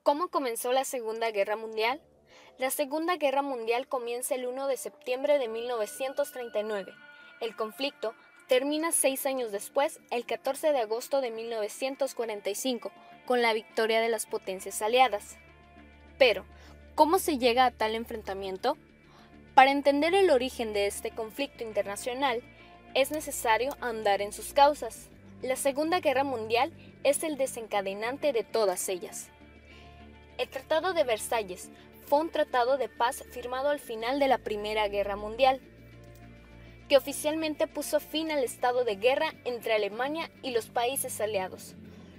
¿Cómo comenzó la Segunda Guerra Mundial? La Segunda Guerra Mundial comienza el 1 de septiembre de 1939. El conflicto termina 6 años después, el 14 de agosto de 1945, con la victoria de las potencias aliadas. Pero, ¿cómo se llega a tal enfrentamiento? Para entender el origen de este conflicto internacional, es necesario ahondar en sus causas. La Segunda Guerra Mundial es el desencadenante de todas ellas. El Tratado de Versalles fue un tratado de paz firmado al final de la Primera Guerra Mundial, que oficialmente puso fin al estado de guerra entre Alemania y los países aliados.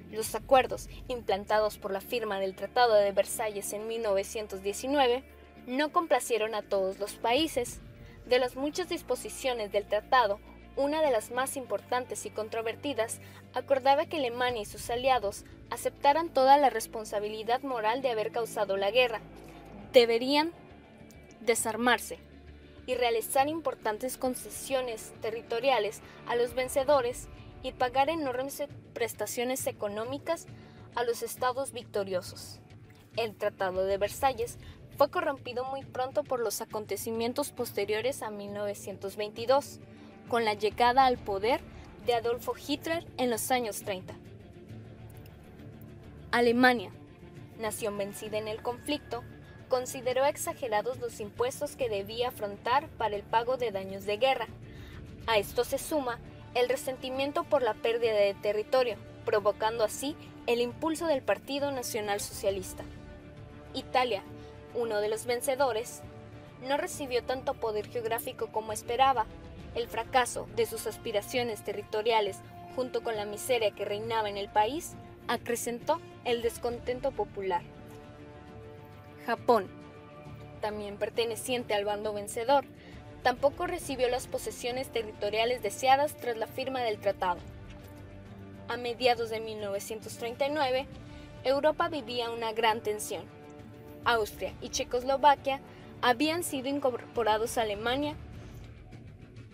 Los acuerdos implantados por la firma del Tratado de Versalles en 1919 no complacieron a todos los países. De las muchas disposiciones del tratado, una de las más importantes y controvertidas acordaba que Alemania y sus aliados aceptaran toda la responsabilidad moral de haber causado la guerra. Deberían desarmarse y realizar importantes concesiones territoriales a los vencedores y pagar enormes prestaciones económicas a los estados victoriosos. El Tratado de Versalles fue corrompido muy pronto por los acontecimientos posteriores a 1922, con la llegada al poder de Adolfo Hitler en los años 30. Alemania, nación vencida en el conflicto, consideró exagerados los impuestos que debía afrontar para el pago de daños de guerra. A esto se suma el resentimiento por la pérdida de territorio, provocando así el impulso del Partido Nacional Socialista. Italia, uno de los vencedores, no recibió tanto poder geográfico como esperaba. El fracaso de sus aspiraciones territoriales, junto con la miseria que reinaba en el país, acrecentó el descontento popular. Japón, también perteneciente al bando vencedor, tampoco recibió las posesiones territoriales deseadas tras la firma del tratado. A mediados de 1939, Europa vivía una gran tensión. Austria y Checoslovaquia habían sido incorporados a Alemania.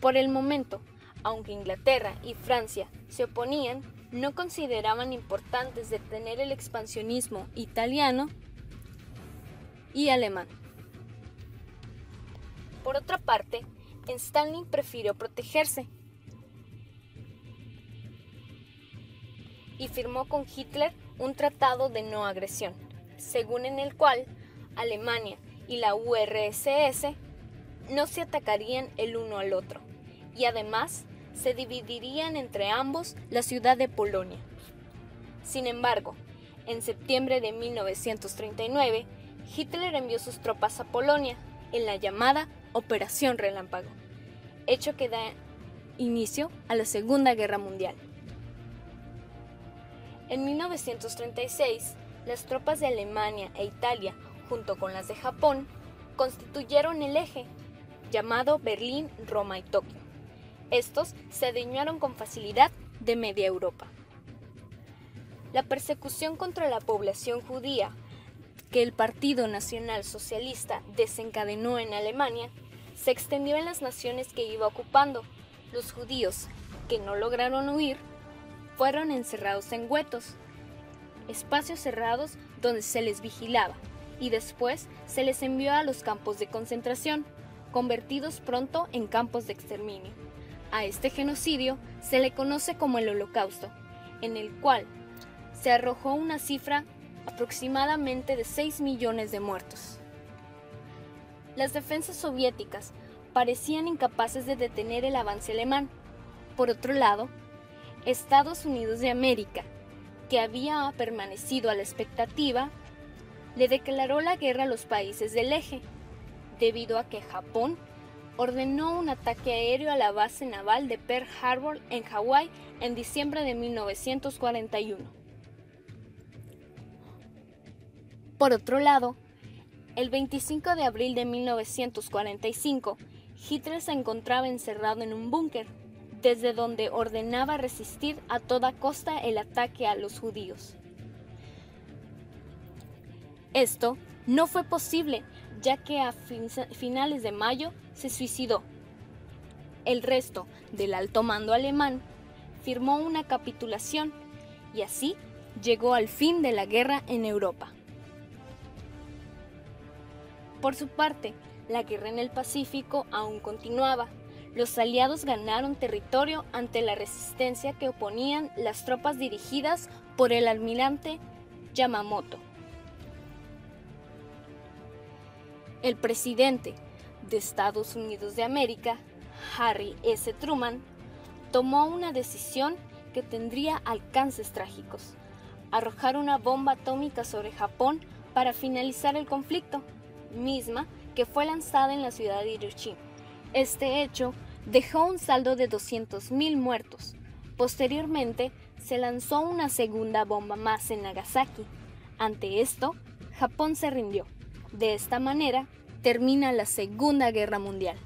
Por el momento, aunque Inglaterra y Francia se oponían, no consideraban importantes detener el expansionismo italiano y alemán. Por otra parte, Stalin prefirió protegerse y firmó con Hitler un tratado de no agresión, según en el cual Alemania y la URSS no se atacarían el uno al otro, y además se dividirían entre ambos la ciudad de Polonia. Sin embargo, en septiembre de 1939, Hitler envió sus tropas a Polonia en la llamada Operación Relámpago, hecho que da inicio a la Segunda Guerra Mundial. En 1936, las tropas de Alemania e Italia, junto con las de Japón, constituyeron el eje, llamado Berlín, Roma y Tokio. Estos se adueñaron con facilidad de media Europa. La persecución contra la población judía que el Partido Nacional Socialista desencadenó en Alemania se extendió en las naciones que iba ocupando. Los judíos que no lograron huir fueron encerrados en guetos, espacios cerrados donde se les vigilaba, y después se les envió a los campos de concentración, convertidos pronto en campos de exterminio. A este genocidio se le conoce como el Holocausto, en el cual se arrojó una cifra aproximadamente de 6 millones de muertos. Las defensas soviéticas parecían incapaces de detener el avance alemán. Por otro lado, Estados Unidos de América, que había permanecido a la expectativa, le declaró la guerra a los países del eje, debido a que Japón ordenó un ataque aéreo a la base naval de Pearl Harbor en Hawái en diciembre de 1941. Por otro lado, el 25 de abril de 1945, Hitler se encontraba encerrado en un búnker, desde donde ordenaba resistir a toda costa el ataque a los judíos. Esto no fue posible, ya que a finales de mayo se suicidó. El resto del alto mando alemán firmó una capitulación y así llegó al fin de la guerra en Europa. Por su parte, la guerra en el Pacífico aún continuaba. Los aliados ganaron territorio ante la resistencia que oponían las tropas dirigidas por el almirante Yamamoto. El presidente de Estados Unidos de América, Harry S. Truman, tomó una decisión que tendría alcances trágicos: arrojar una bomba atómica sobre Japón para finalizar el conflicto, misma que fue lanzada en la ciudad de Hiroshima. Este hecho dejó un saldo de 200.000 muertos. Posteriormente, se lanzó una segunda bomba más en Nagasaki. Ante esto, Japón se rindió. De esta manera, termina la Segunda Guerra Mundial.